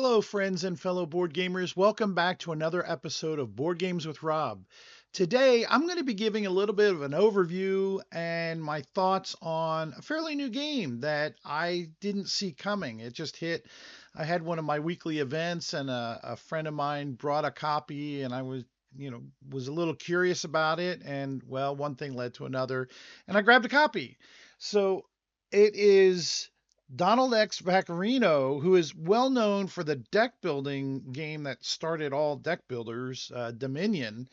Hello, friends and fellow board gamers. Welcome back to another episode of Board Games with Rob. Today, I'm going to be giving a little bit of an overview and my thoughts on a fairly new game that I didn't see coming. It just hit. I had one of my weekly events, and a friend of mine brought a copy, and I was a little curious about it. And well, one thing led to another, and I grabbed a copy. So it is Donald X. Vaccarino, who is well known for the deck building game that started all deck builders, Dominion.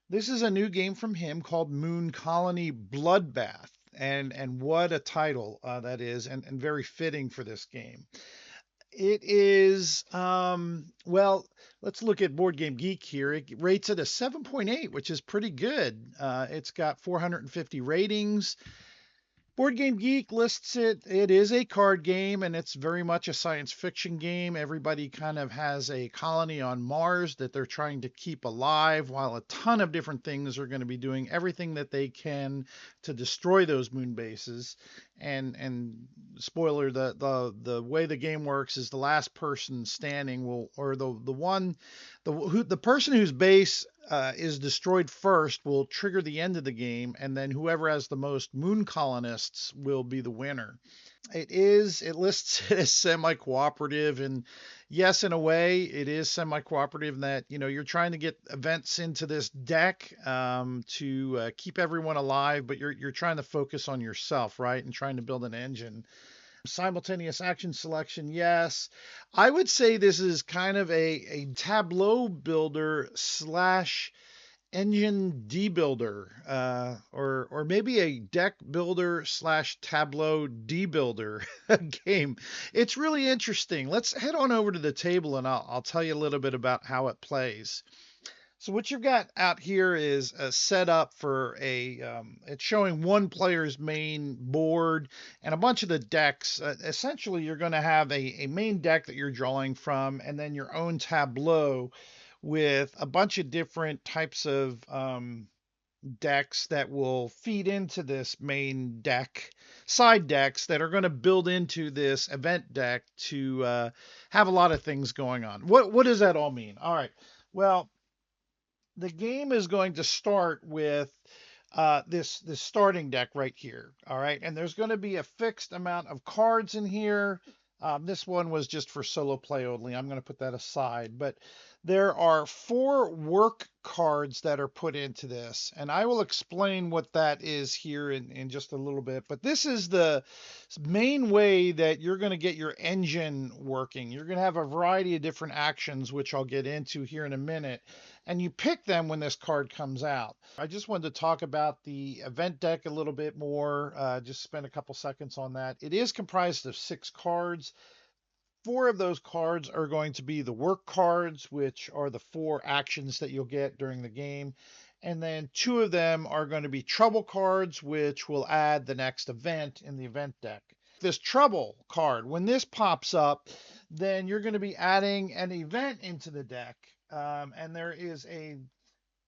This is a new game from him called Moon Colony Bloodbath. And what a title that is, and very fitting for this game. It is, well, let's look at Board Game Geek here. It rates it a 7.8, which is pretty good. It's got 450 ratings. Board Game Geek lists it. It is a card game, and it's very much a science fiction game. Everybody kind of has a colony on Mars that they're trying to keep alive, while a ton of different things are going to be doing everything that they can to destroy those moon bases. And spoiler, the way the game works is the last person standing will, or the person whose base is destroyed first will trigger the end of the game, and then whoever has the most moon colonists will be the winner. It lists it as semi-cooperative, and yes, in a way, it is semi-cooperative in that you're trying to get events into this deck to keep everyone alive, but you're trying to focus on yourself, right, and trying to build an engine. Simultaneous action selection, yes. I would say this is kind of a tableau builder slash engine debuilder, or maybe a deck builder slash tableau debuilder game. It's really interesting. Let's head on over to the table, and I'll tell you a little bit about how it plays. So what you've got out here is a setup for it's showing one player's main board and a bunch of the decks. Essentially, you're going to have a main deck that you're drawing from, and then your own tableau with a bunch of different types of decks that will feed into this main deck, side decks that are going to build into this event deck to have a lot of things going on. What does that all mean? All right. Well, the game is going to start with this starting deck right here. All right, and there's going to be a fixed amount of cards in here. This one was just for solo play only. I'm going to put that aside, but there are 4 work cards that are put into this, and I will explain what that is here in just a little bit. But this is the main way that you're going to get your engine working. You're going to have a variety of different actions, which I'll get into here in a minute, and you pick them when this card comes out. I just wanted to talk about the event deck a little bit more, just spend a couple seconds on that. It is comprised of 6 cards. 4 of those cards are going to be the work cards, which are the 4 actions that you'll get during the game. And then 2 of them are going to be trouble cards, which will add the next event in the event deck. This trouble card, when this pops up, then you're going to be adding an event into the deck. And there is a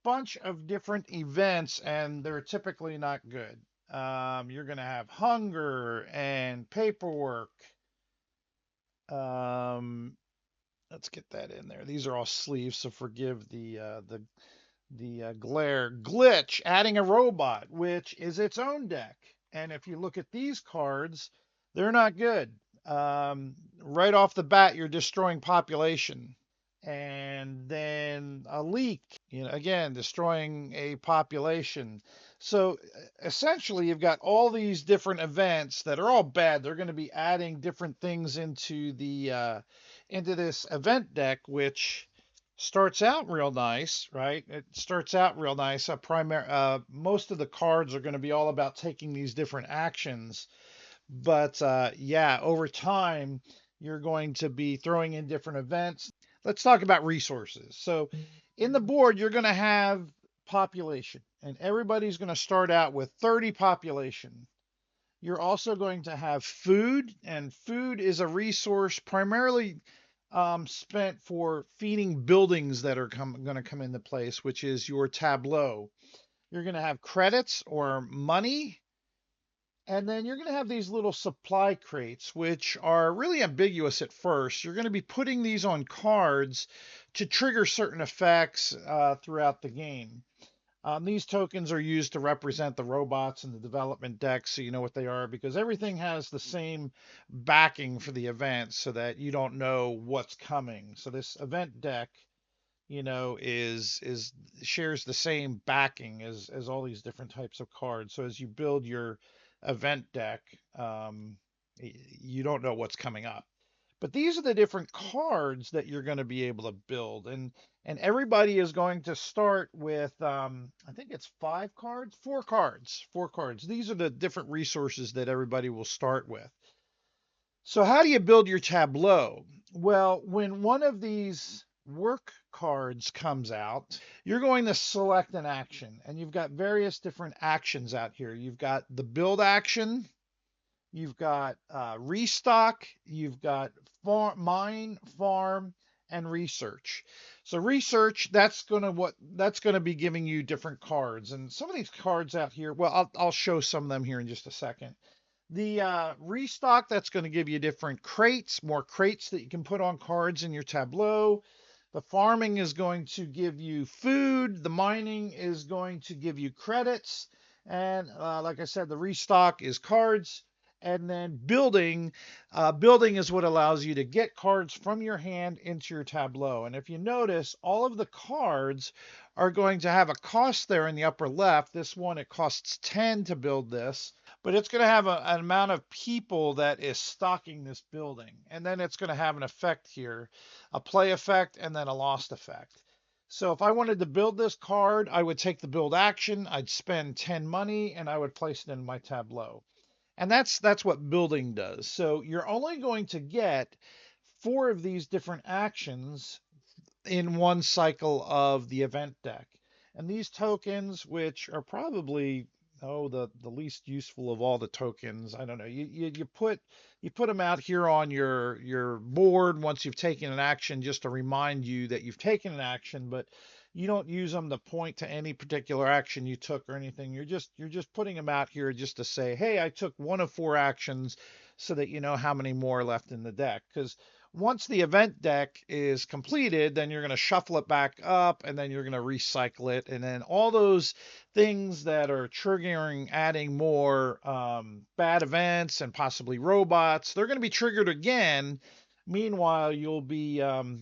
bunch of different events, and they're typically not good. You're going to have hunger and paperwork. Let's get that in there. These are all sleeves, so forgive the glare. Glitch, adding a robot, which is its own deck. And if you look at these cards, they're not good. Right off the bat, you're destroying population. And then a leak, again, destroying a population. So essentially, you've got all these different events that are all bad. They're going to be adding different things into this event deck, which starts out real nice, right? It starts out real nice. Most of the cards are going to be all about taking these different actions, but yeah, over time, you're going to be throwing in different events. Let's talk about resources. So in the board, you're going to have population, and everybody's going to start out with 30 population. You're also going to have food, and food is a resource primarily spent for feeding buildings that are going to come into place, which is your tableau. You're going to have credits or money, And then you're going to have these little supply crates, which are really ambiguous at first. You're going to be putting these on cards to trigger certain effects throughout the game. These tokens are used to represent the robots in the development deck, so you know what they are, because everything has the same backing for the event so that you don't know what's coming. So this event deck, is shares the same backing as all these different types of cards. So as you build your event deck, you don't know what's coming up. But these are the different cards that you're going to be able to build, and everybody is going to start with I think it's 5 cards, 4 cards, 4 cards. These are the different resources that everybody will start with. So how do you build your tableau? Well, when one of these work cards comes out, you're going to select an action, and you've got various different actions out here. You've got the build action, you've got restock, you've got mine, farm, and research. So research, that's gonna be giving you different cards, and some of these cards out here. Well, I'll show some of them here in just a second. The restock, that's going to give you different crates, more crates that you can put on cards in your tableau. The farming is going to give you food. The mining is going to give you credits. And like I said, the restock is cards. And then building is what allows you to get cards from your hand into your tableau. And if you notice, all of the cards are going to have a cost there in the upper left. This one, it costs 10 to build this, but it's going to have an amount of people that is stocking this building. And then it's going to have an effect here, a play effect, and then a lost effect. So if I wanted to build this card, I would take the build action, I'd spend 10 money, and I would place it in my tableau. And that's what building does. So you're only going to get 4 of these different actions in one cycle of the event deck. And these tokens, which are probably the least useful of all the tokens. I don't know. You put them out here on your board once you've taken an action, just to remind you that you've taken an action, but you don't use them to point to any particular action you took or anything. You're just putting them out here just to say, hey, I took one of 4 actions, so that you know how many more are left in the deck. Because once the event deck is completed, then you're going to shuffle it back up, and then you're going to recycle it. And then all those things that are triggering, adding more bad events and possibly robots, they're going to be triggered again. Meanwhile, you'll be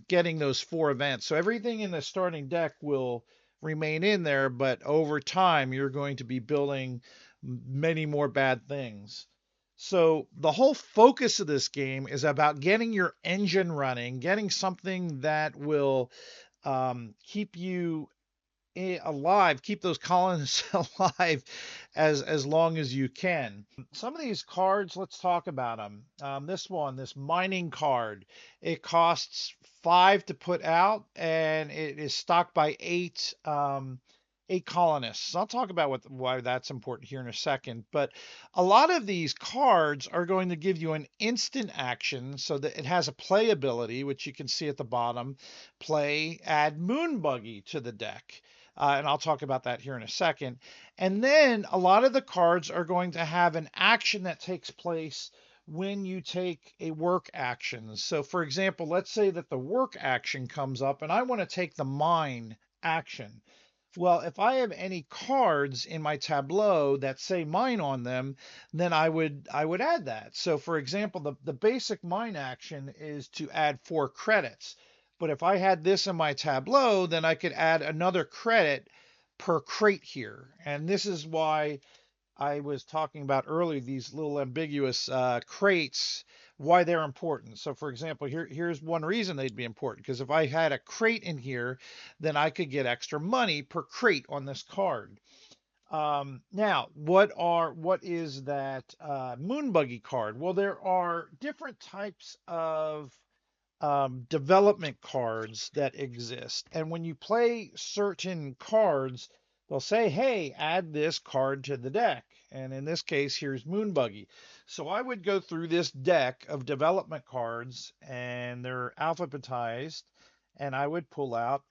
getting those 4 events. So everything in the starting deck will remain in there, but over time, you're going to be building many more bad things. So the whole focus of this game is about getting your engine running, getting something that will keep you alive, keep those colonists alive as long as you can. Some of these cards, let's talk about them. This mining card, it costs 5 to put out, and it is stocked by 8 colonists. I'll talk about why that's important here in a second. But a lot of these cards are going to give you an instant action, so that it has a play ability, which you can see at the bottom. Play, add Moon Buggy to the deck. And I'll talk about that here in a second. And then a lot of the cards are going to have an action that takes place when you take a work action. So for example, let's say that the work action comes up and I want to take the mine action. Well, if I have any cards in my tableau that say mine on them, then I would add that. So for example, the basic mine action is to add 4 credits. But if I had this in my tableau, then I could add another credit per crate here. And this is why I was talking about earlier, these little ambiguous crates, why they're important. So for example, here's one reason they'd be important, because if I had a crate in here, then I could get extra money per crate on this card. Now, what is that Moon Buggy card? Well, there are different types of development cards that exist. And when you play certain cards, they'll say, hey, add this card to the deck. And in this case, here's Moon Buggy. So I would go through this deck of development cards, and they're alphabetized, and I would pull out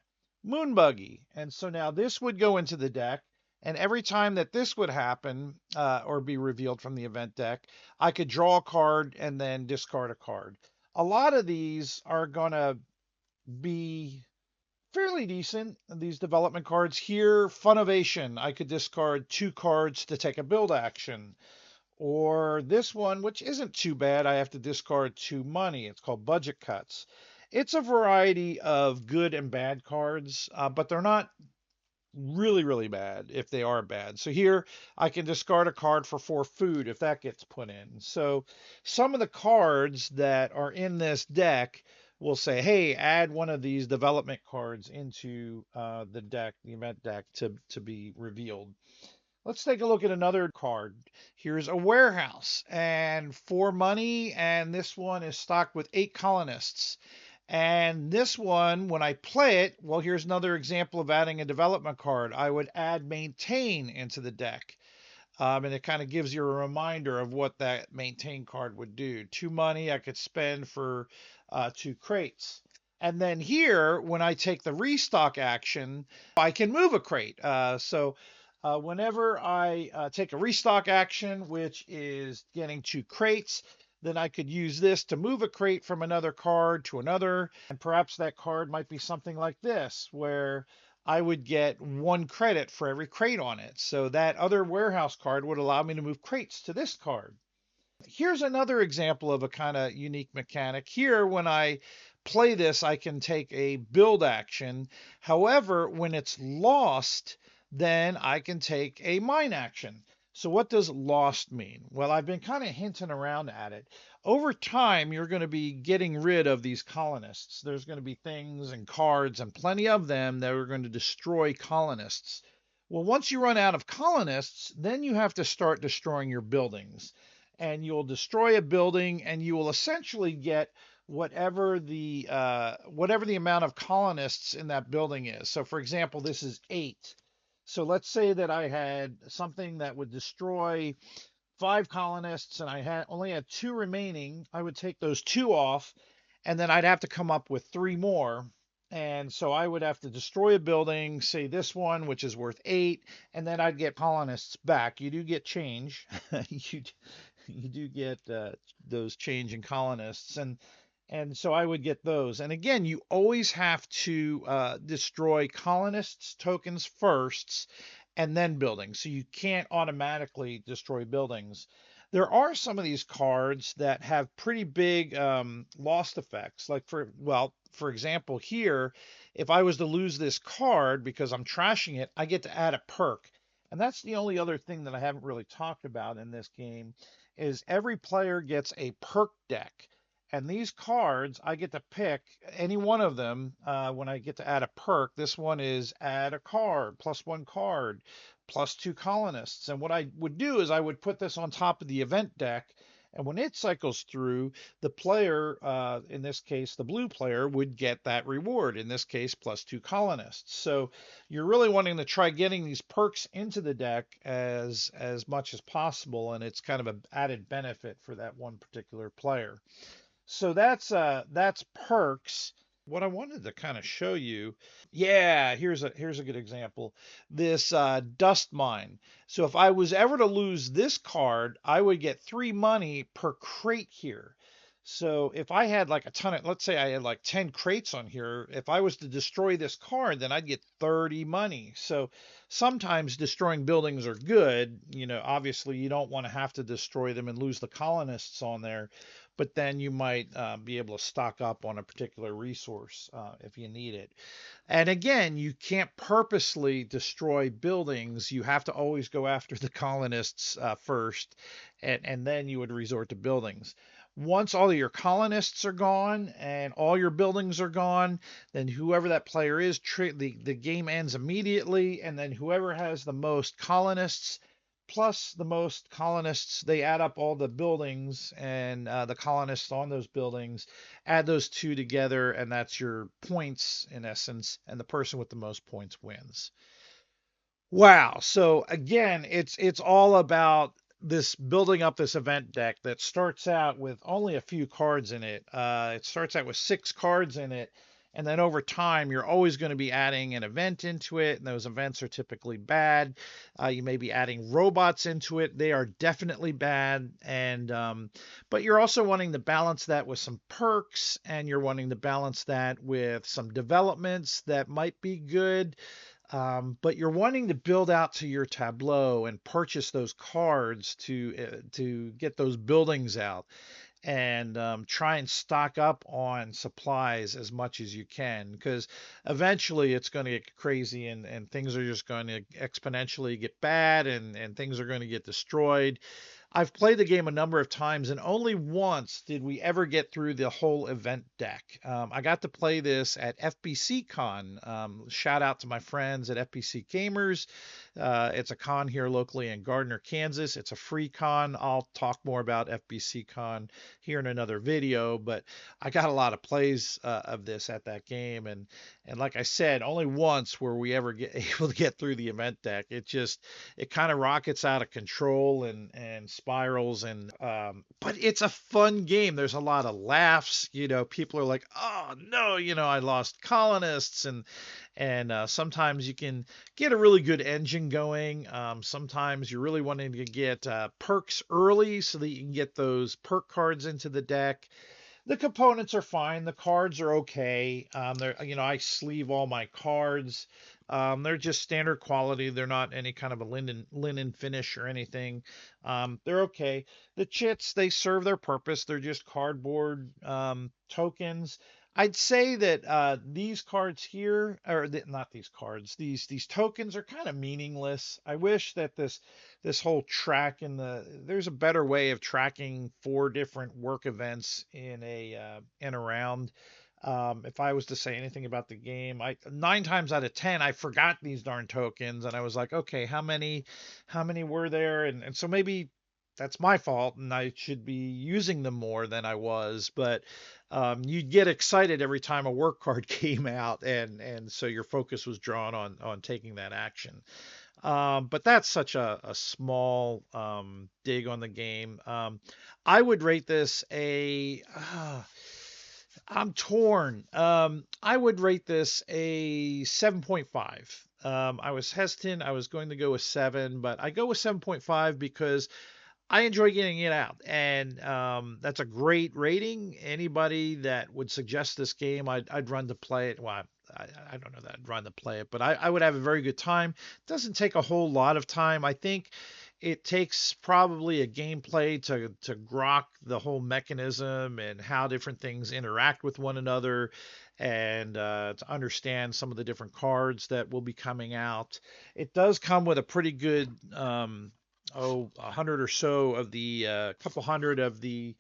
Moon Buggy. And so now this would go into the deck. And every time that this would happen or be revealed from the event deck, I could draw a card and then discard a card. A lot of these are going to be fairly decent, these development cards. Here, Funovation, I could discard 2 cards to take a build action. Or this one, which isn't too bad, I have to discard 2 money. It's called Budget Cuts. It's a variety of good and bad cards, but they're not really, really bad if they are bad. So here I can discard a card for 4 food if that gets put in. So some of the cards that are in this deck will say, hey, add one of these development cards into the deck, the event deck, to be revealed. Let's take a look at another card. Here's a warehouse and 4 money, and this one is stocked with 8 colonists. And this one, when I play it, well, here's another example of adding a development card. I would add maintain into the deck. And it kind of gives you a reminder of what that maintain card would do. 2 money I could spend for 2 crates. And then here, when I take the restock action, I can move a crate. Whenever I take a restock action, which is getting 2 crates, then I could use this to move a crate from another card to another. And perhaps that card might be something like this, where I would get 1 credit for every crate on it. So that other warehouse card would allow me to move crates to this card. Here's another example of a kind of unique mechanic. Here, when I play this, I can take a build action. However, when it's lost, then I can take a mine action. So what does lost mean? Well, I've been kind of hinting around at it. Over time, you're going to be getting rid of these colonists. There's going to be things and cards and plenty of them that are going to destroy colonists. Well, once you run out of colonists, then you have to start destroying your buildings. And you'll destroy a building and you will essentially get whatever the amount of colonists in that building is. So for example, this is 8. So let's say that I had something that would destroy 5 colonists and I only had 2 remaining. I would take those 2 off and then I'd have to come up with 3 more. And so I would have to destroy a building, say this one, which is worth 8, and then I'd get colonists back. You do get change. you do get those change in colonists, and so I would get those. And again, you always have to destroy colonists tokens first and then buildings. So you can't automatically destroy buildings. There are some of these cards that have pretty big lost effects. Like for example, here, if I was to lose this card because I'm trashing it, I get to add a perk. And that's the only other thing that I haven't really talked about in this game is every player gets a perk deck. And these cards, I get to pick any one of them when I get to add a perk. This one is add a card, +1 card, +2 colonists. And what I would do is I would put this on top of the event deck. And when it cycles through, the player, in this case, the blue player, would get that reward, in this case, +2 colonists. So you're really wanting to try getting these perks into the deck as much as possible. And it's kind of an added benefit for that one particular player. So that's perks. What I wanted to kind of show you, yeah, here's a good example. This dust mine. So if I was ever to lose this card, I would get 3 money per crate here. So if I had like a ton of, let's say I had like 10 crates on here, if I was to destroy this card, then I'd get 30 money. So sometimes destroying buildings are good. Obviously you don't want to have to destroy them and lose the colonists on there, but then you might be able to stock up on a particular resource if you need it. And again, you can't purposely destroy buildings. You have to always go after the colonists first, and then you would resort to buildings. Once all of your colonists are gone and all your buildings are gone, then whoever that player is, the game ends immediately, and then whoever has the most colonists plus the most colonists, they add up all the buildings and the colonists on those buildings, add those 2 together, and that's your points in essence, and the person with the most points wins. Wow. So again, it's all about this building up this event deck that starts out with only a few cards in it. It starts out with 6 cards in it. And then over time, you're always going to be adding an event into it, and those events are typically bad. You may be adding robots into it; they are definitely bad. And but you're also wanting to balance that with some perks, and you're wanting to balance that with some developments that might be good. But you're wanting to build out to your tableau and purchase those cards to get those buildings out, and try and stock up on supplies as much as you can, because eventually it's going to get crazy, and things are just going to exponentially get bad, and things are going to get destroyed. I've played the game a number of times, and only once did we ever get through the whole event deck. I got to play this at FBC Con. Shout out to my friends at FBC Gamers. It's a con here locally in Gardner, Kansas. It's a free con. I'll talk more about FBC Con here in another video, but I got a lot of plays of this at that game, and like I said, only once were we ever able to get through the event deck. It kind of rockets out of control and spirals, and but it's a fun game. There's a lot of laughs. People are like, oh no, I lost colonists, and sometimes you can get a really good engine going. Sometimes you're really wanting to get perks early so that you can get those perk cards into the deck. The components are fine. The cards are okay. I sleeve all my cards. They're just standard quality. They're not any kind of a linen finish or anything. They're okay. The chits, they serve their purpose. They're just cardboard tokens. I'd say that these cards here, or not these cards, these tokens are kind of meaningless. I wish that this whole track there's a better way of tracking 4 different work events in a round. If I was to say anything about the game, 9 times out of 10 I forgot these darn tokens, and I was like, okay, how many were there? And so maybe that's my fault, and I should be using them more than I was. But you'd get excited every time a work card came out, and so your focus was drawn on taking that action. But that's such a small dig on the game. I would rate this I'm torn. I would rate this a 7.5. I was hesitant. I was going to go with 7, but I go with 7.5 because I enjoy getting it out, and that's a great rating. Anybody that would suggest this game, I'd run to play it. Well, I don't know that I'd run to play it, but I would have a very good time. It doesn't take a whole lot of time. I think it takes probably a gameplay to grok the whole mechanism and how different things interact with one another, and to understand some of the different cards that will be coming out. It does come with a pretty good 100 or so of the couple hundred of the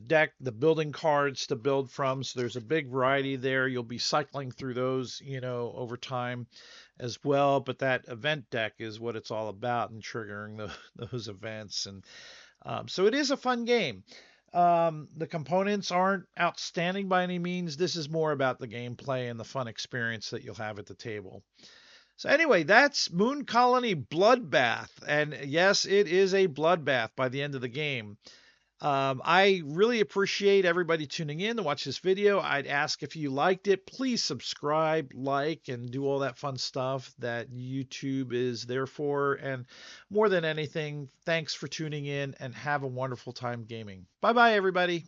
deck, the building cards to build from. So there's a big variety there. You'll be cycling through those, over time as well. But that event deck is what it's all about, and triggering those events. And so it is a fun game. The components aren't outstanding by any means. This is more about the gameplay and the fun experience that you'll have at the table. So anyway, that's Moon Colony Bloodbath. And yes, it is a bloodbath by the end of the game. I really appreciate everybody tuning in to watch this video. I'd ask, if you liked it, please subscribe, like, and do all that fun stuff that YouTube is there for. And more than anything, thanks for tuning in, and have a wonderful time gaming. Bye-bye, everybody.